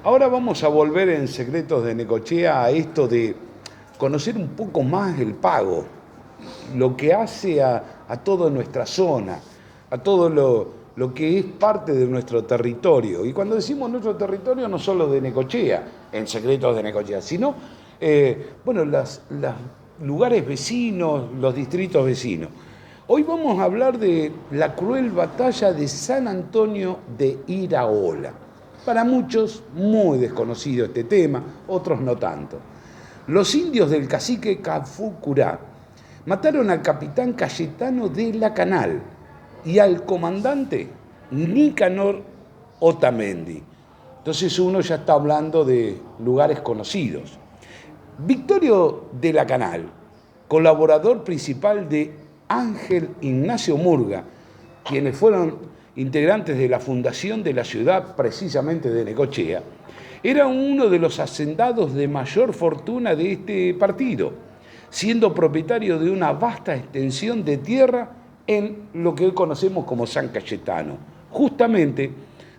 Ahora vamos a volver en Secretos de Necochea a esto de conocer un poco más el pago, lo que hace a toda nuestra zona, a todo lo que es parte de nuestro territorio. Y cuando decimos nuestro territorio, no solo de Necochea, en Secretos de Necochea, sino, los lugares vecinos, los distritos vecinos. Hoy vamos a hablar de la cruel batalla de San Antonio de Iraola. Para muchos, muy desconocido este tema, otros no tanto. Los indios del cacique Cafucurá mataron al capitán Cayetano de la Canal y al comandante Nicanor Otamendi. Entonces uno ya está hablando de lugares conocidos. Victorio de la Canal, colaborador principal de Ángel Ignacio Murga, quienes fueron integrantes de la fundación de la ciudad precisamente de Necochea, era uno de los hacendados de mayor fortuna de este partido, siendo propietario de una vasta extensión de tierra en lo que hoy conocemos como San Cayetano. Justamente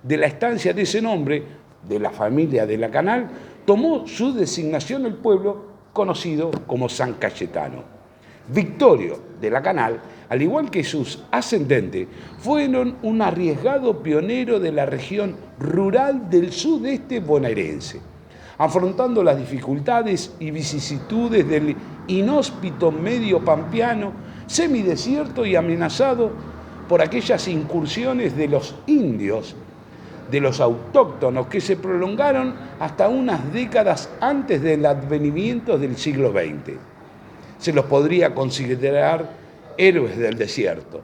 de la estancia de ese nombre, de la familia de la Canal, tomó su designación el pueblo conocido como San Cayetano. Victorio de la Canal, al igual que sus ascendentes, fueron un arriesgado pionero de la región rural del sudeste bonaerense, afrontando las dificultades y vicisitudes del inhóspito medio pampeano, semidesierto y amenazado por aquellas incursiones de los indios, de los autóctonos, que se prolongaron hasta unas décadas antes del advenimiento del siglo XX. Se los podría considerar héroes del desierto.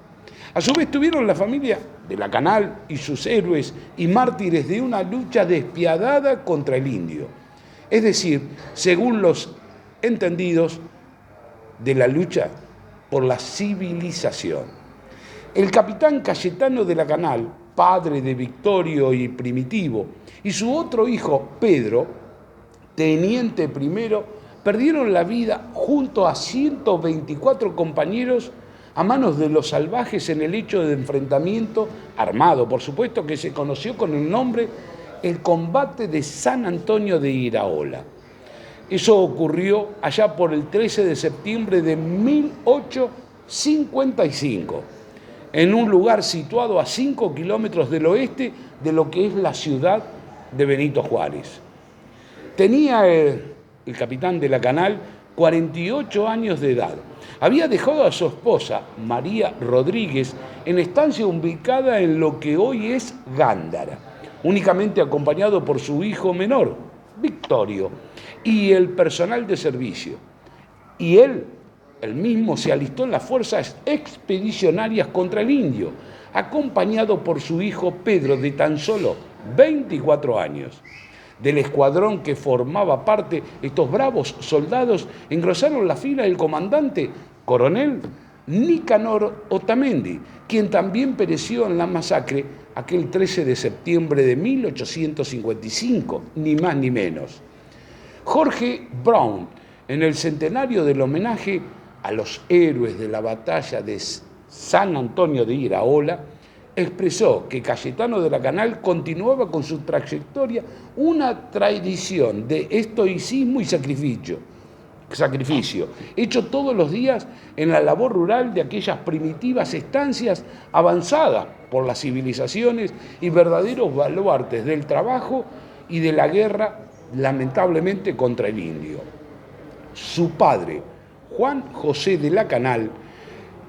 A su vez tuvieron la familia de la Canal y sus héroes y mártires de una lucha despiadada contra el indio. Es decir, según los entendidos de la lucha por la civilización. El capitán Cayetano de la Canal, padre de Victorio y Primitivo, y su otro hijo, Pedro, teniente primero, perdieron la vida junto a 124 compañeros a manos de los salvajes en el hecho de enfrentamiento armado, por supuesto, que se conoció con el nombre el combate de San Antonio de Iraola. Eso ocurrió allá por el 13 de septiembre de 1855, en un lugar situado a 5 kilómetros del oeste de lo que es la ciudad de Benito Juárez. Tenía el capitán de la Canal 48 años de edad. Había dejado a su esposa, María Rodríguez, en estancia ubicada en lo que hoy es Gándara, únicamente acompañado por su hijo menor, Victorio, y el personal de servicio. Y él mismo se alistó en las fuerzas expedicionarias contra el indio, acompañado por su hijo Pedro, de tan solo 24 años. Del escuadrón que formaba parte, estos bravos soldados engrosaron la fila del comandante coronel Nicanor Otamendi, quien también pereció en la masacre aquel 13 de septiembre de 1855, ni más ni menos. Jorge Brown, en el centenario del homenaje a los héroes de la batalla de San Antonio de Iraola, expresó que Cayetano de la Canal continuaba con su trayectoria una tradición de estoicismo y sacrificio, hecho todos los días en la labor rural de aquellas primitivas estancias avanzadas por las civilizaciones y verdaderos baluartes del trabajo y de la guerra, lamentablemente, contra el indio. Su padre, Juan José de la Canal,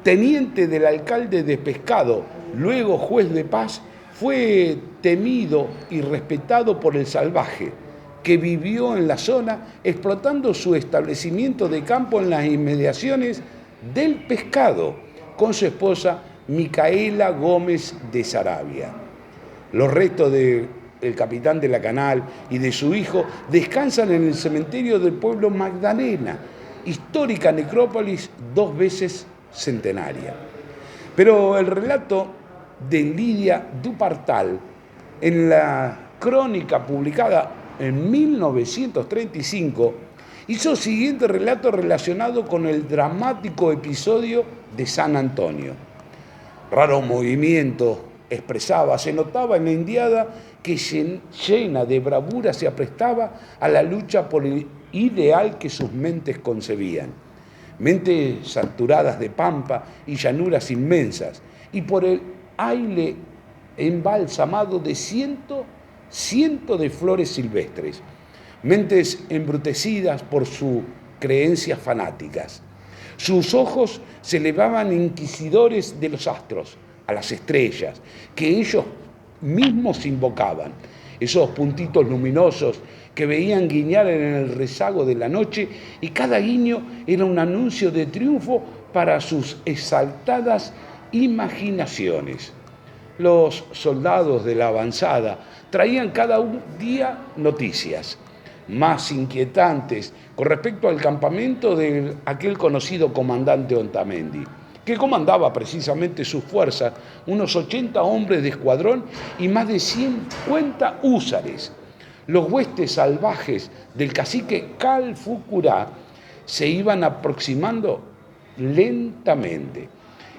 teniente del alcalde de Pescado, luego juez de paz, fue temido y respetado por el salvaje, que vivió en la zona explotando su establecimiento de campo en las inmediaciones del Pescado, con su esposa Micaela Gómez de Saravia. Los restos del capitán de la Canal y de su hijo descansan en el cementerio del pueblo Magdalena, histórica necrópolis 2 veces centenaria. Pero el relato de Lidia Dupartal en la crónica publicada en 1935 hizo el siguiente relato relacionado con el dramático episodio de San Antonio. Raro movimiento expresaba, se notaba en la indiada que llena de bravura se aprestaba a la lucha por el ideal que sus mentes concebían. Mentes saturadas de pampa y llanuras inmensas, y por el aire embalsamado de ciento de flores silvestres. Mentes embrutecidas por sus creencias fanáticas. Sus ojos se elevaban inquisidores de los astros, a las estrellas, que ellos mismos invocaban, esos puntitos luminosos que veían guiñar en el rezago de la noche, y cada guiño era un anuncio de triunfo para sus exaltadas imaginaciones. Los soldados de la avanzada traían cada día noticias más inquietantes con respecto al campamento de aquel conocido comandante Otamendi, que comandaba precisamente sus fuerzas, unos 80 hombres de escuadrón y más de 50 húsares. Los huestes salvajes del cacique Calfucurá se iban aproximando lentamente.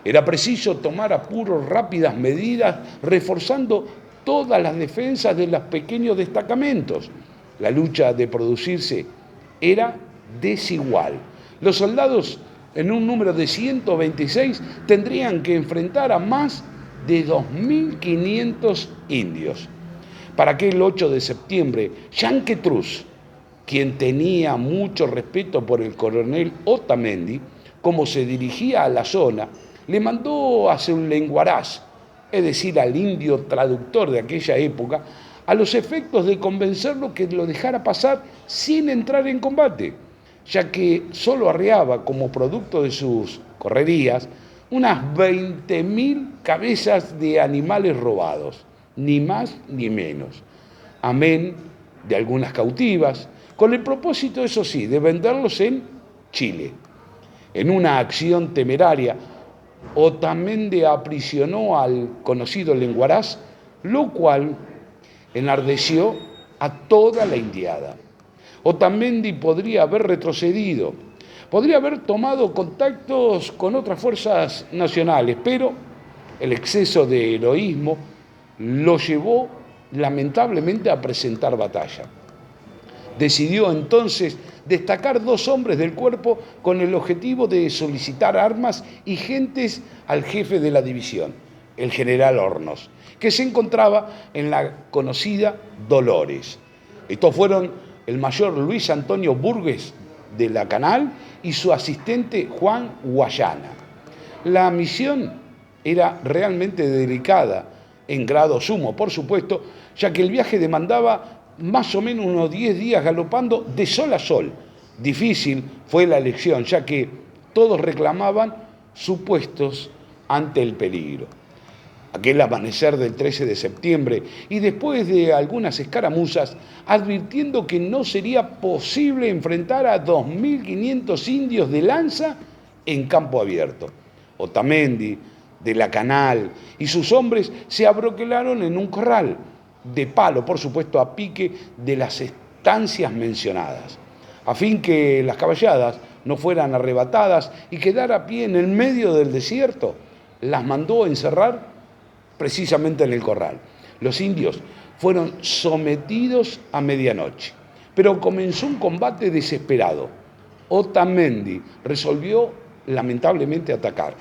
Era preciso tomar a puro rápidas medidas, reforzando todas las defensas de los pequeños destacamentos. La lucha de producirse era desigual. Los soldados, en un número de 126, tendrían que enfrentar a más de 2.500 indios. Para aquel 8 de septiembre, Yanquetruz, quien tenía mucho respeto por el coronel Otamendi, como se dirigía a la zona, le mandó a un lenguaraz, es decir, al indio traductor de aquella época, a los efectos de convencerlo que lo dejara pasar sin entrar en combate, ya que solo arreaba como producto de sus correrías unas 20.000 cabezas de animales robados, ni más ni menos, amén de algunas cautivas, con el propósito, eso sí, de venderlos en Chile. En una acción temeraria, Otamendi aprisionó al conocido lenguaraz, lo cual enardeció a toda la indiada. Otamendi podría haber retrocedido, podría haber tomado contactos con otras fuerzas nacionales, pero el exceso de heroísmo lo llevó lamentablemente a presentar batalla. Decidió entonces destacar 2 hombres del cuerpo con el objetivo de solicitar armas y gentes al jefe de la división, el general Hornos, que se encontraba en la conocida Dolores. Estos fueron el mayor Luis Antonio Burgues de la Canal y su asistente Juan Guayana. La misión era realmente delicada, en grado sumo, por supuesto, ya que el viaje demandaba más o menos unos 10 días galopando de sol a sol. Difícil fue la elección, ya que todos reclamaban sus puestos ante el peligro. Aquel amanecer del 13 de septiembre, y después de algunas escaramuzas, advirtiendo que no sería posible enfrentar a 2.500 indios de lanza en campo abierto. Otamendi, de la Canal y sus hombres se abroquelaron en un corral, de palo, por supuesto, a pique de las estancias mencionadas, a fin que las caballadas no fueran arrebatadas y quedar a pie en el medio del desierto. Las mandó encerrar precisamente en el corral. Los indios fueron sometidos a medianoche, pero comenzó un combate desesperado. Otamendi resolvió lamentablemente atacar,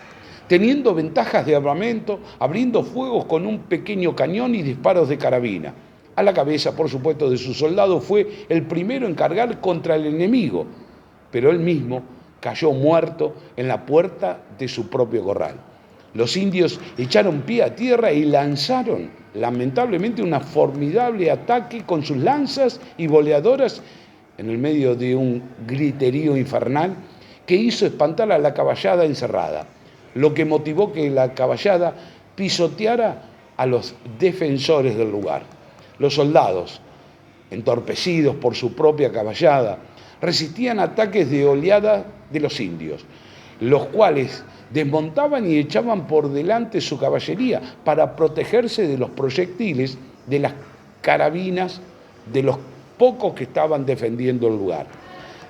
teniendo ventajas de armamento, abriendo fuegos con un pequeño cañón y disparos de carabina. A la cabeza, por supuesto, de sus soldados fue el primero en cargar contra el enemigo, pero él mismo cayó muerto en la puerta de su propio corral. Los indios echaron pie a tierra y lanzaron, lamentablemente, un formidable ataque con sus lanzas y boleadoras en el medio de un griterío infernal que hizo espantar a la caballada encerrada, lo que motivó que la caballada pisoteara a los defensores del lugar. Los soldados, entorpecidos por su propia caballada, resistían ataques de oleada de los indios, los cuales desmontaban y echaban por delante su caballería para protegerse de los proyectiles de las carabinas de los pocos que estaban defendiendo el lugar.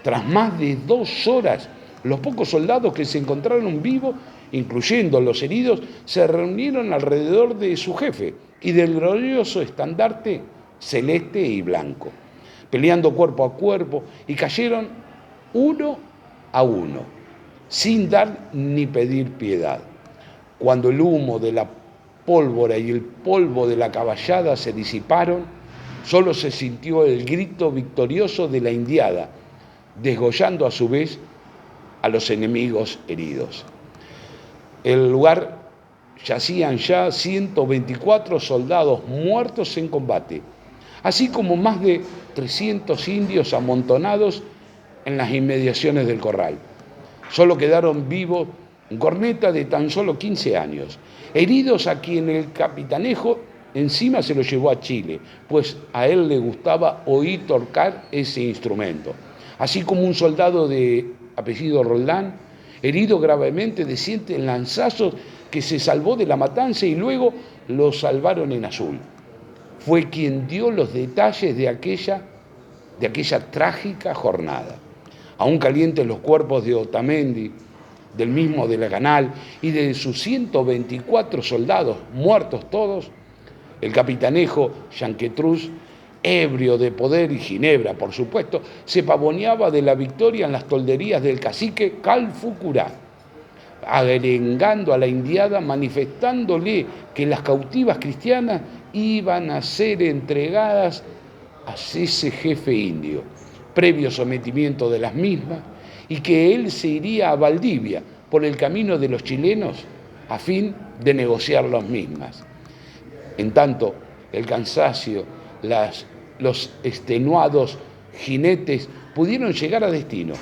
Tras más de 2 horas Los pocos soldados que se encontraron vivos, incluyendo los heridos, se reunieron alrededor de su jefe y del glorioso estandarte celeste y blanco, peleando cuerpo a cuerpo, y cayeron uno a uno, sin dar ni pedir piedad. Cuando el humo de la pólvora y el polvo de la caballada se disiparon, solo se sintió el grito victorioso de la indiada, desgollando a su vez a los enemigos heridos. El lugar yacían ya 124 soldados muertos en combate, así como más de 300 indios amontonados en las inmediaciones del corral. Solo quedaron vivos un corneta de tan solo 15 años, heridos a quien el capitanejo encima se lo llevó a Chile, pues a él le gustaba oír tocar ese instrumento, así como un soldado de apellido Roldán, herido gravemente de 7 lanzazos, que se salvó de la matanza y luego lo salvaron en Azul. Fue quien dio los detalles de aquella trágica jornada. Aún calientes los cuerpos de Otamendi, del mismo de la Canal y de sus 124 soldados, muertos todos, el capitanejo Yanquetruz, ebrio de poder y ginebra, por supuesto, se pavoneaba de la victoria en las tolderías del cacique Calfucurá, arengando a la indiada, manifestándole que las cautivas cristianas iban a ser entregadas a ese jefe indio, previo sometimiento de las mismas, y que él se iría a Valdivia por el camino de los chilenos a fin de negociar las mismas. En tanto, el cansancio, los extenuados jinetes pudieron llegar a destino.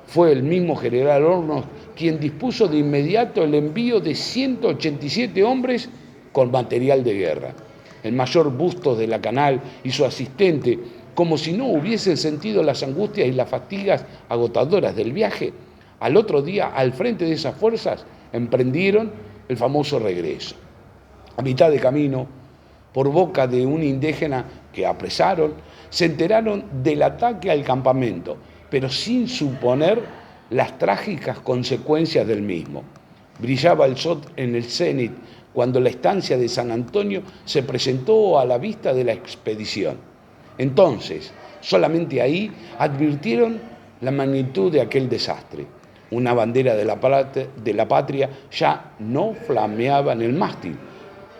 Fue el mismo general Hornos quien dispuso de inmediato el envío de 187 hombres con material de guerra. El mayor Bustos de la Canal y su asistente, como si no hubiesen sentido las angustias y las fatigas agotadoras del viaje, al otro día, al frente de esas fuerzas, emprendieron el famoso regreso. A mitad de camino, por boca de un indígena que apresaron, se enteraron del ataque al campamento, pero sin suponer las trágicas consecuencias del mismo. Brillaba el sol en el cénit cuando la estancia de San Antonio se presentó a la vista de la expedición. Entonces, solamente ahí advirtieron la magnitud de aquel desastre. Una bandera de la patria ya no flameaba en el mástil,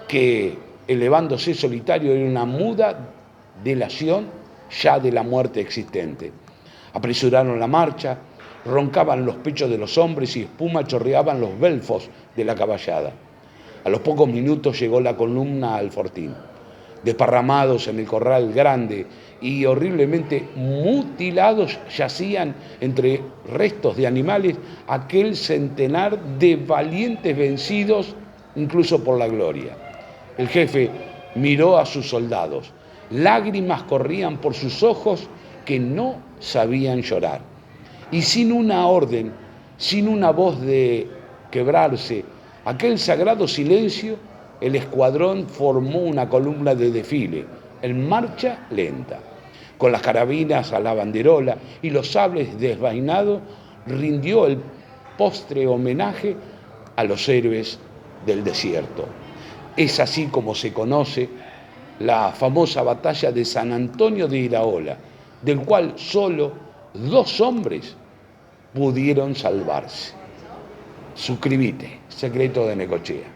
que, elevándose solitario, era una muda delación ya de la muerte existente. Apresuraron la marcha, roncaban los pechos de los hombres y espuma chorreaban los belfos de la caballada. A los pocos minutos llegó la columna al fortín. Desparramados en el corral grande y horriblemente mutilados yacían entre restos de animales aquel centenar de valientes vencidos incluso por la gloria. El jefe miró a sus soldados. Lágrimas corrían por sus ojos que no sabían llorar. Y sin una orden, sin una voz de quebrarse, aquel sagrado silencio, el escuadrón formó una columna de desfile, en marcha lenta. Con las carabinas a la banderola y los sables desvainados, rindió el postre homenaje a los héroes del desierto. Es así como se conoce la famosa batalla de San Antonio de Iraola, del cual solo 2 hombres pudieron salvarse. Suscríbete, Secreto de Necochea.